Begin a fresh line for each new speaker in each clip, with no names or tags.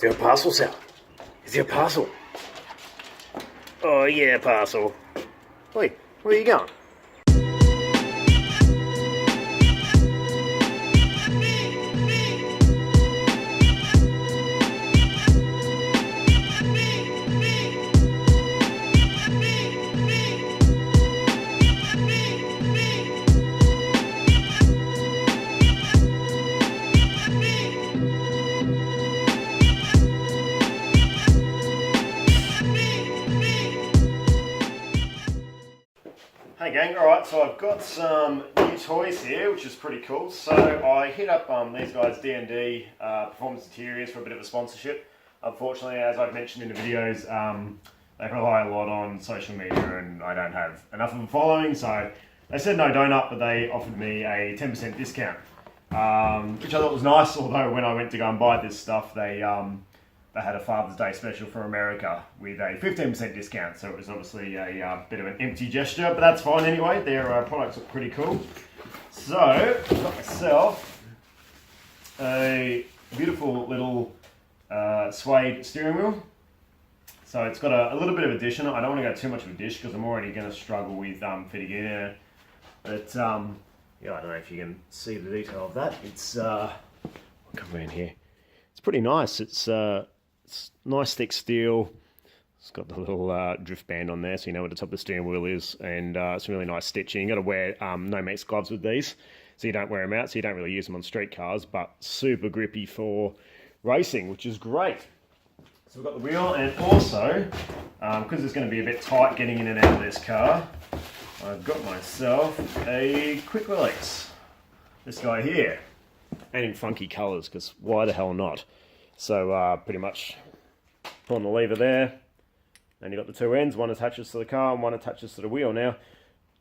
there a parcel, Sal? Is there a parcel? Oh yeah, parcel. Wait, where are you going? Hey gang, alright, so I've got some new toys here, which is pretty cool. So I hit up these guys, D&D Performance Interiors, for a bit of a sponsorship. Unfortunately, as I've mentioned in the videos, they rely a lot on social media and I don't have enough of a following, so they said no donut, but they offered me a 10% discount, which I thought was nice, although when I went to go and buy this stuff, they had a Father's Day special for America with a 15% discount, so it was obviously a bit of an empty gesture, but that's fine anyway. Their products look pretty cool. So, I've got myself a beautiful little suede steering wheel. So it's got a little bit of a dish in it. I don't want to go too much of a dish because I'm already going to struggle with fitting it in there. But yeah, I don't know if you can see the detail of that. It's, I'll come around here. It's pretty nice. It's nice thick steel. It's got the little drift band on there, so you know where the top of the steering wheel is, and it's really nice stitching. You got to wear no-mix gloves with these, so you don't wear them out, so you don't really use them on street cars, but super grippy for racing, which is great. So we've got the wheel, and also, because it's going to be a bit tight getting in and out of this car, I've got myself a quick release. This guy here. And in funky colours, because why the hell not? So pretty much put on the lever there, and you've got the two ends. One attaches to the car and one attaches to the wheel. Now,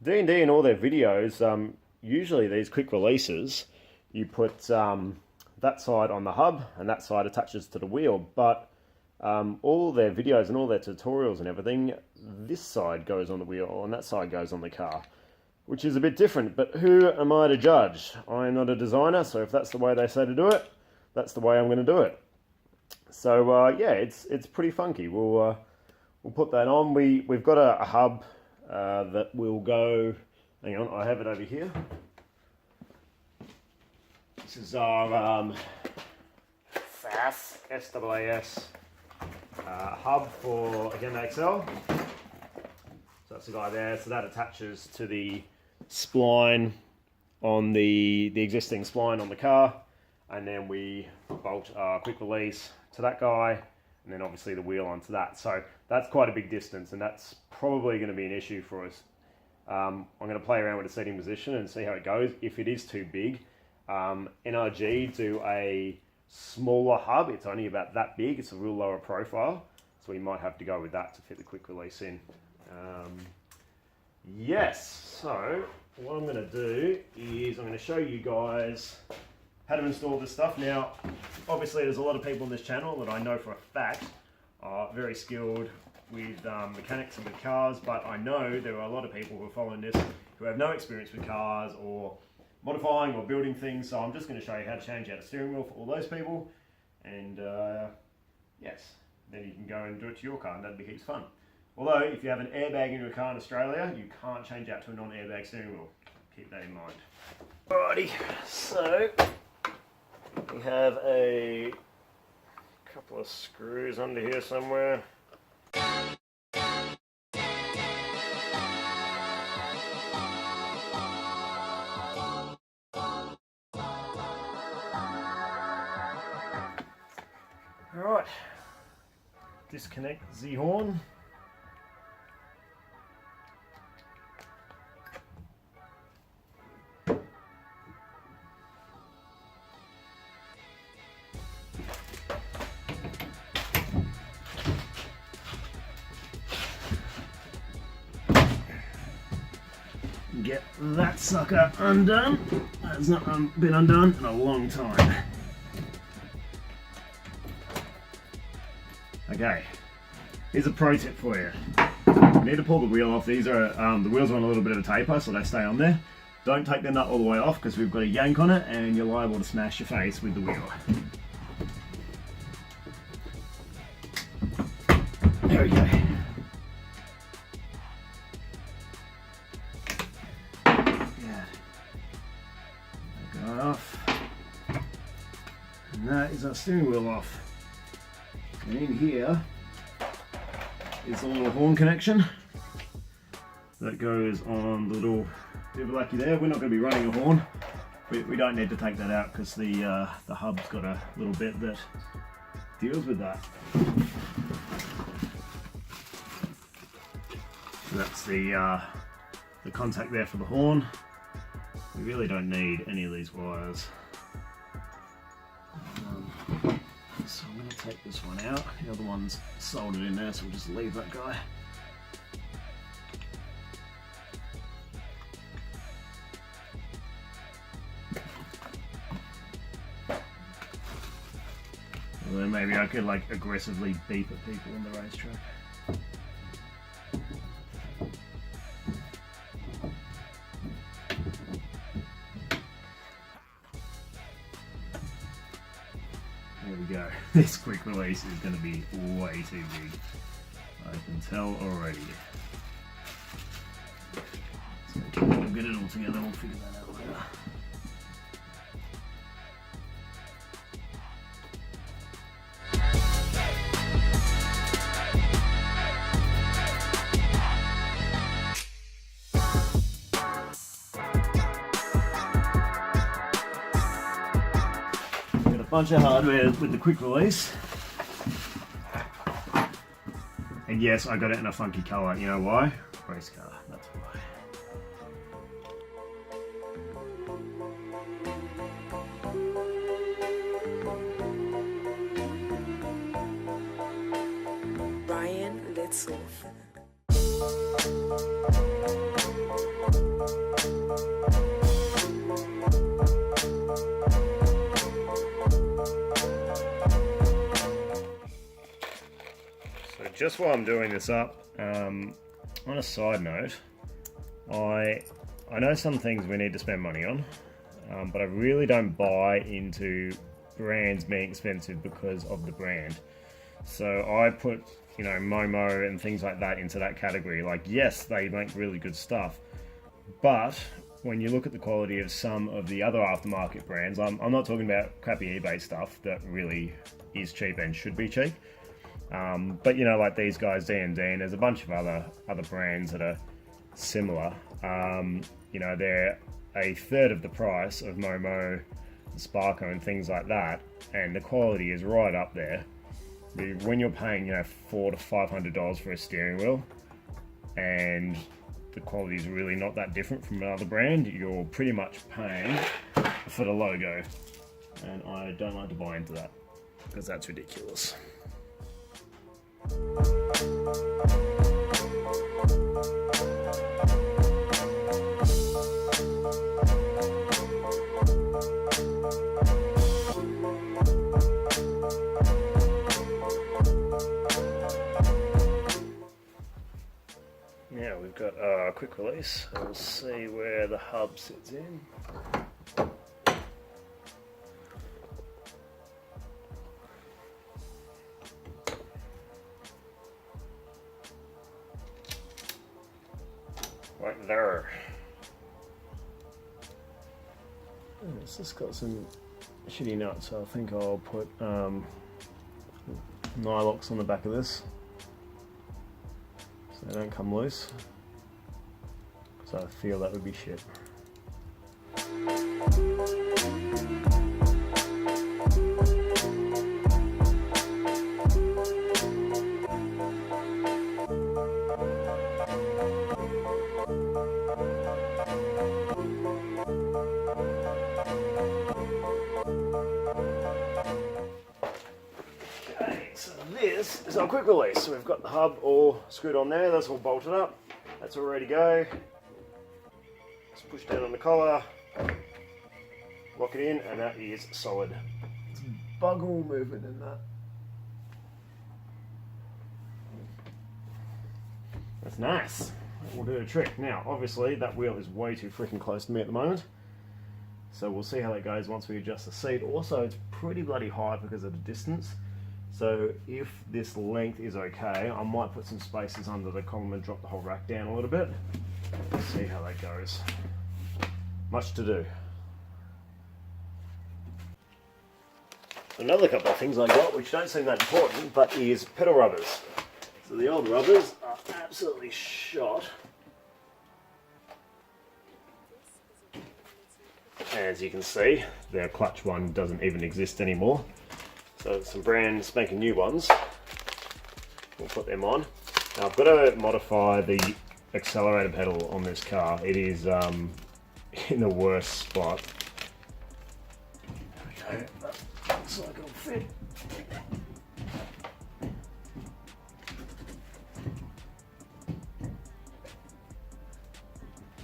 D&D in all their videos, usually these quick releases, you put that side on the hub and that side attaches to the wheel. But all their videos and all their tutorials and everything, this side goes on the wheel and that side goes on the car, which is a bit different, but who am I to judge? I am not a designer, so if that's the way they say to do it, that's the way I'm going to do it. So yeah, it's pretty funky. We'll put that on. We've got a hub that will go. Hang on, I have it over here. This is our SAAS hub for again XL. So that's the guy there. So that attaches to the spline on the existing spline on the car, and then we bolt our quick release to that guy, and then obviously the wheel onto that. So that's quite a big distance, and that's probably going to be an issue for us. I'm going to play around with the seating position and see how it goes. If it is too big, NRG do a smaller hub. It's only about that big. It's a real lower profile, so we might have to go with that to fit the quick release in. Yes, so what I'm going to do is I'm going to show you guys how to install this stuff. Now, obviously there's a lot of people on this channel that I know for a fact are very skilled with mechanics and with cars, but I know there are a lot of people who are following this who have no experience with cars or modifying or building things, so I'm just going to show you how to change out a steering wheel for all those people, and yes, then you can go and do it to your car, and that'd be heaps fun. Although, if you have an airbag in your car in Australia, you can't change out to a non-airbag steering wheel. Keep that in mind. Alrighty, so we have a couple of screws under here somewhere. Alright, disconnect the horn. Get that sucker undone. That's not been undone in a long time. Okay, here's a pro tip for you. You need to pull the wheel off. These are the wheels are on a little bit of a taper, so they stay on there. Don't take the nut all the way off because we've got a yank on it and you're liable to smash your face with the wheel. Okay. Yeah. That guy off. And that is our steering wheel off. And in here is the little horn connection that goes on the little dibblaki there. We're not going to be running a horn. We don't need to take that out because the hub's got a little bit that deals with that. So that's the contact there for the horn. We really don't need any of these wires. So I'm going to take this one out. The other one's soldered in there, so we'll just leave that guy. And then maybe I could like aggressively beep at people on the racetrack. There we go. This quick release is going to be way too big. I can tell already. So we'll get it all together, we'll figure that out later. Bunch of hardware with the quick release, and yes, I got it in a funky color. You know why? Racecar, that's why.
Ryan Little.
Just while I'm doing this up, on a side note, I know some things we need to spend money on, but I really don't buy into brands being expensive because of the brand. So I put, you know, Momo and things like that into that category. Like, yes, they make really good stuff, but when you look at the quality of some of the other aftermarket brands, I'm not talking about crappy eBay stuff that really is cheap and should be cheap. But you know, like these guys, D&D, and there's a bunch of other brands that are similar. You know, they're a third of the price of Momo, Sparko, and things like that, and the quality is right up there. When you're paying, you know, $400 to $500 for a steering wheel, and the quality is really not that different from another brand, you're pretty much paying for the logo, and I don't like to buy into that because that's ridiculous. Now we've got a quick release. We'll see where the hub sits in. Right there. It's just got some shitty nuts, so I think I'll put Nylox on the back of this so they don't come loose. So I feel that would be shit. This is our quick release. So we've got the hub all screwed on there, that's all bolted up, that's all ready to go. Just push down on the collar, lock it in, and that is solid. It's bug all movement in that. That's nice. That will do the trick. Now, obviously, that wheel is way too freaking close to me at the moment. So we'll see how that goes once we adjust the seat. Also, it's pretty bloody high because of the distance. So if this length is okay, I might put some spacers under the column and drop the whole rack down a little bit. Let's see how that goes. Much to do. Another couple of things I got which don't seem that important, but is pedal rubbers. So the old rubbers are absolutely shot. As you can see, their clutch one doesn't even exist anymore. So some brand spanking new ones. We'll put them on. Now I've got to modify the accelerator pedal on this car. It is in the worst spot. There we go. That looks like it'll fit.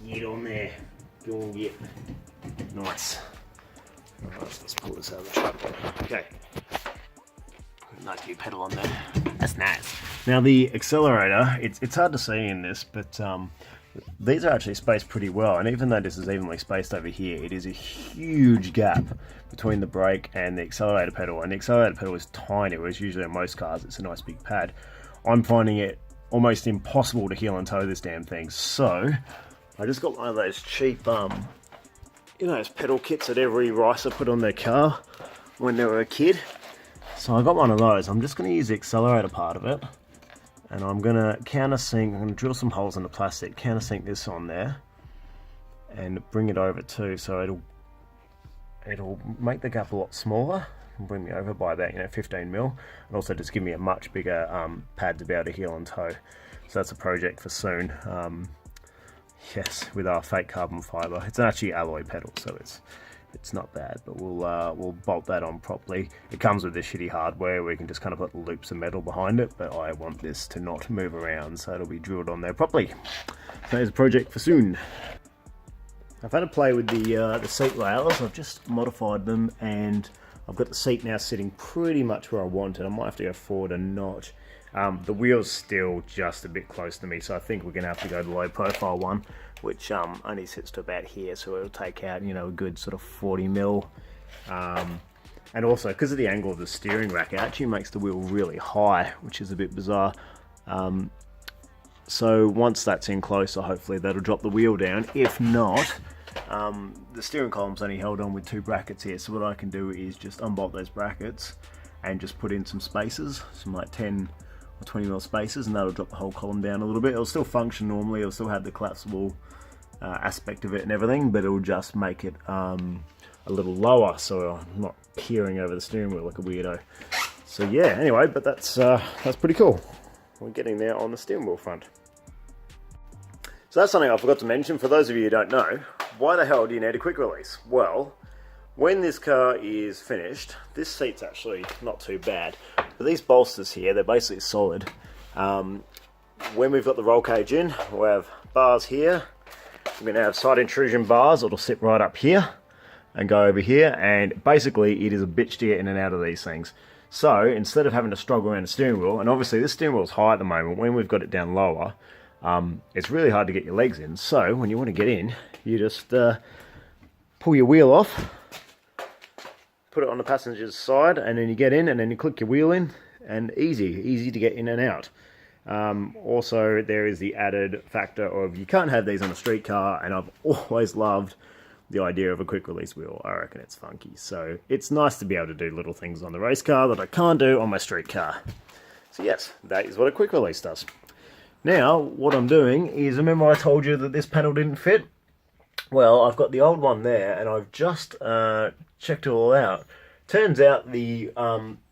Get on there. Go and get. Nice. Right, let's pull this out of the truck. Okay. Nice new pedal on there. That's nice. Now the accelerator, it's hard to see in this, but these are actually spaced pretty well. And even though this is evenly spaced over here, it is a huge gap between the brake and the accelerator pedal. And the accelerator pedal is tiny, whereas usually on most cars it's a nice big pad. I'm finding it almost impossible to heel and tow this damn thing. So I just got one of those cheap, you know, those pedal kits that every racer put on their car when they were a kid. So I got one of those. I'm just going to use the accelerator part of it, and I'm going to countersink. I'm going to drill some holes in the plastic, countersink this on there, and bring it over too. So it'll make the gap a lot smaller and bring me over by about 15 mil, and also just give me a much bigger pad to be able to heel and tow. So that's a project for soon. Yes, with our fake carbon fiber. It's actually alloy pedal, so it's not bad, but we'll bolt that on properly. It comes with this shitty hardware where you can just kind of put loops of metal behind it, but I want this to not move around, so it'll be drilled on there properly. So there's a project for soon. I've had a play with the seat rails. I've just modified them, and I've got the seat now sitting pretty much where I want it. I might have to go forward a notch. The wheel's still just a bit close to me, so I think we're going to have to go to the low profile one, which only sits to about here, so it'll take out, a good sort of 40 mil. And also, because of the angle of the steering rack, it actually makes the wheel really high, which is a bit bizarre. So once that's in closer, hopefully that'll drop the wheel down. If not, the steering column's only held on with 2 brackets here, so what I can do is just unbolt those brackets and just put in some spacers, some like 10 or 20 mil spacers, and that'll drop the whole column down a little bit. It'll still function normally, it'll still have the collapsible aspect of it and everything, but it'll just make it a little lower, so I'm not peering over the steering wheel like a weirdo. So yeah, anyway, but that's pretty cool. We're getting there on the steering wheel front. So that's something I forgot to mention. For those of you who don't know, why the hell do you need a quick release? Well, when this car is finished, this seat's actually not too bad, but these bolsters here, they're basically solid. When we've got the roll cage in, we'll have bars here. We're going to have side intrusion bars that'll sit right up here and go over here, and basically it is a bitch to get in and out of these things. So instead of having to struggle around the steering wheel, and obviously this steering wheel is high at the moment, when we've got it down lower, it's really hard to get your legs in. So when you want to get in, you just pull your wheel off, put it on the passenger's side, and then you get in, and then you click your wheel in, and easy to get in and out. Also, there is the added factor of you can't have these on a street car, and I've always loved the idea of a quick release wheel. I reckon it's funky. So it's nice to be able to do little things on the race car that I can't do on my street car. So yes, that is what a quick release does. Now, what I'm doing is, remember I told you that this panel didn't fit? Well, I've got the old one there, and I've just checked it all out. Turns out the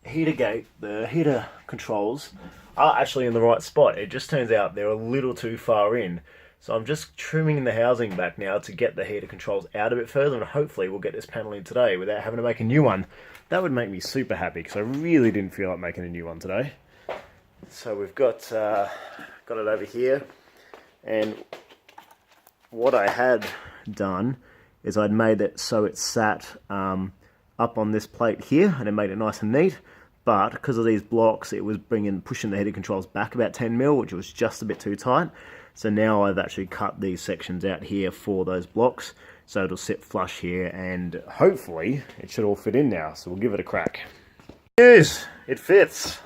heater gate, the heater controls, are actually in the right spot. It just turns out they're a little too far in. So I'm just trimming the housing back now to get the heater controls out a bit further, and hopefully we'll get this panel in today without having to make a new one. That would make me super happy, because I really didn't feel like making a new one today. So we've got it over here, and what I had done is I'd made it so it sat up on this plate here, and it made it nice and neat. But because of these blocks, it was pushing the heater controls back about 10 mil, which was just a bit too tight. So now I've actually cut these sections out here for those blocks, so it'll sit flush here, and hopefully it should all fit in now. So we'll give it a crack. News! It fits.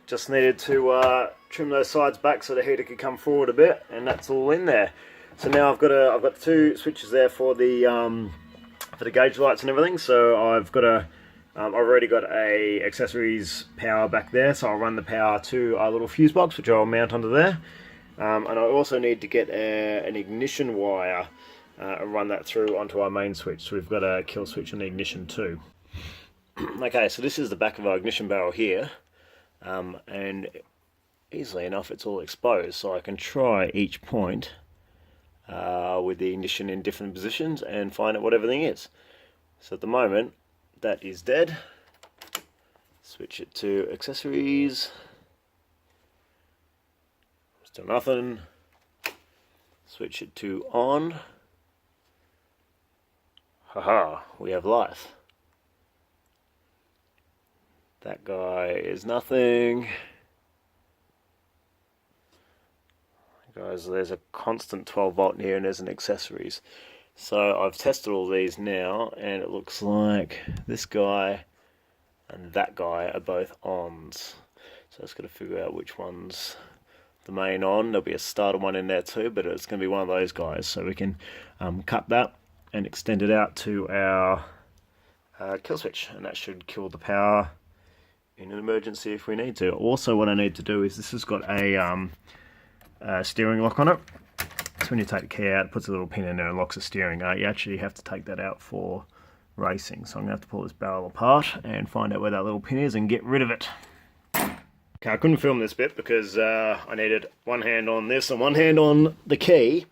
Just needed to trim those sides back so the heater could come forward a bit, and that's all in there. So now I've got two switches there for the gauge lights and everything. So I've already got a accessories power back there, so I'll run the power to our little fuse box, which I'll mount under there. And I also need to get an ignition wire and run that through onto our main switch. So we've got a kill switch on the ignition too. Okay, so this is the back of our ignition barrel here, and easily enough it's all exposed, so I can try each point with the ignition in different positions and find out what everything is. So at the moment that is dead. Switch it to accessories. Still nothing. Switch it to on. Haha, we have life. That guy is nothing. Guys, there's a constant 12 volt here and there's an accessories. So I've tested all these now and it looks like this guy and that guy are both ons. So I just got to figure out which one's the main on. There'll be a starter one in there too, but it's going to be one of those guys. So we can cut that and extend it out to our kill switch, and that should kill the power in an emergency if we need to. Also, what I need to do is this has got a steering lock on it. So when you take the key out, it puts a little pin in there and locks the steering. You actually have to take that out for racing. So I'm going to have to pull this barrel apart and find out where that little pin is and get rid of it. Okay, I couldn't film this bit because I needed one hand on this and one hand on the key.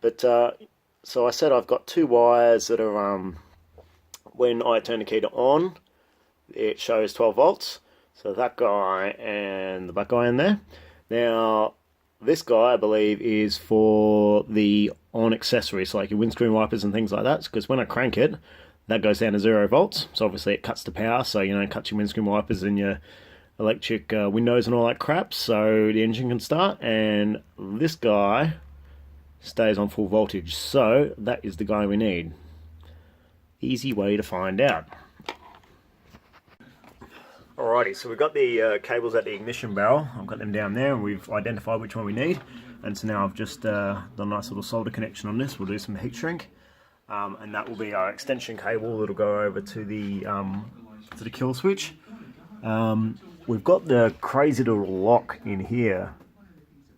But so I said I've got two wires that are, when I turn the key to on, it shows 12 volts. So that guy and the black guy in there. Now, this guy, I believe, is for the on accessories, so like your windscreen wipers and things like that. Because when I crank it, that goes down to 0 volts. So obviously it cuts the power. So, you know, it cuts your windscreen wipers and your electric windows and all that crap. So the engine can start. And this guy stays on full voltage. So that is the guy we need. Easy way to find out. Alrighty, so we've got the cables at the ignition barrel. I've got them down there and we've identified which one we need. And so now I've just done a nice little solder connection on this. We'll do some heat shrink. And that will be our extension cable that'll go over to the kill switch. We've got the crazy little lock in here,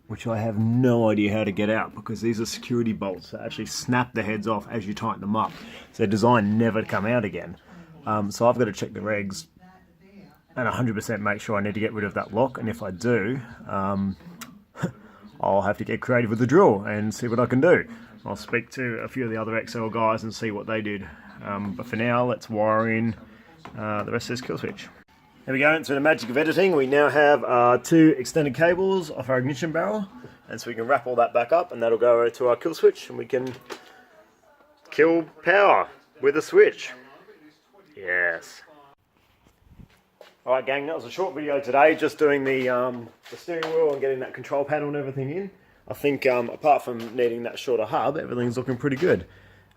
which I have no idea how to get out because these are security bolts that actually snap the heads off as you tighten them up. So they're designed never to come out again. So I've got to check the regs and 100% make sure I need to get rid of that lock, and if I do, I'll have to get creative with the drill and see what I can do. I'll speak to a few of the other XL guys and see what they did. But for now, let's wire in the rest of this kill switch. There we go, and through the magic of editing, we now have two extended cables off our ignition barrel, and so we can wrap all that back up, and that'll go to our kill switch, and we can kill power with a switch. Yes. Alright gang, that was a short video today, just doing the steering wheel and getting that control panel and everything in. I think apart from needing that shorter hub, everything's looking pretty good.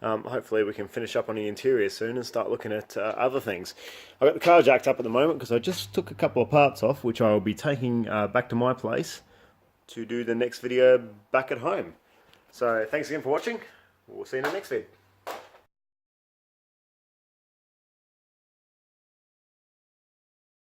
Hopefully we can finish up on the interior soon and start looking at other things. I've got the car jacked up at the moment because I just took a couple of parts off, which I will be taking back to my place to do the next video back at home. So thanks again for watching. We'll see you in the next vid.